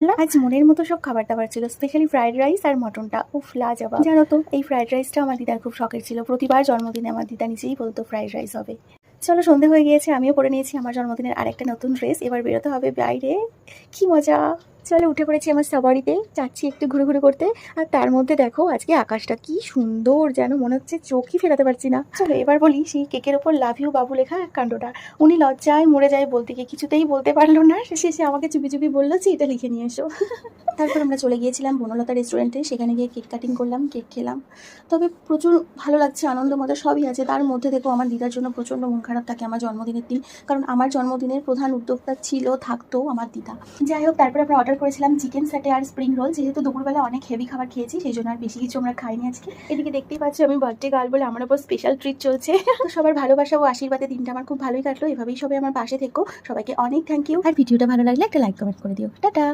আজ মনের মতো সব খাবার দাবার ছিল, স্পেশালি ফ্রাইড রাইস আর মটনটা। উফ লাজবাব। জানো তো, এই ফ্রাইড রাইসটা আমার দিদার খুব শখের ছিল। প্রতিবার জন্মদিনে আমার দিদা নিজেই বলতো ফ্রাইড রাইস হবে। চলো, সন্ধে হয়ে গিয়েছে, আমিও পরে নিয়েছি আমার জন্মদিনের আরেকটা নতুন ড্রেস। এবার বেরোতে হবে বাইরে। কি মজা! চলো, উঠে পড়েছি আমার সাফারিতে, যাচ্ছি একটু ঘুরে ঘুরে করতে। আর তার মধ্যে দেখো আজকে আকাশটা কি সুন্দর, যেন মনে হচ্ছে চোখই ফেরাতে পারছি না। চলো এবার বলি সেই কেকের ওপর লাভ ইউ বাবু লেখা কাণ্ডটা। উনি লজ্জায় মরে যায় বলতে, গিয়ে কিছুতেই বলতে পারলো না, শেষে আমাকে চুপি চুপি বললো যে এটা লিখে নিয়ে এসো। তারপর আমরা চলে গিয়েছিলাম বনলতা রেস্টুরেন্টে, সেখানে গিয়ে কেক কাটিং করলাম, কেক খেলাম। তবে প্রচুর ভালো লাগছে, আনন্দ মজা সবই আছে। তার মধ্যে দেখো আমার দিদার জন্য প্রচণ্ড মন খারাপ থাকে আমার জন্মদিনের দিন, কারণ আমার জন্মদিনের প্রধান উদ্যোক্তা ছিল, থাকতো আমার দিদা। যাই হোক, তারপর আমরা অর্ডার করেছিলাম চিকেন স্যাটে আর স্প্রিং রোল। যেহেতু দুপুরবেলা অনেক হেভি খাবার খেয়েছি, সেই জন্য আর বেশি কিছু আমরা খাইনি আজকে। এদিকে দেখতেই পাচ্ছি আমি বার্থডে গার্ল বলে আমার ওপর স্পেশাল ট্রিট চলছে। তো সবার ভালোবাসা ও আশীর্বাদে দিনটা আমার খুব ভালোই কাটলো। এভাবেই সবাই আমার পাশে থেকো। সবাইকে অনেক থ্যাংক ইউ। আর ভিডিওটা ভালো লাগলে একটা লাইক কমেন্ট করে দিও। টাটা।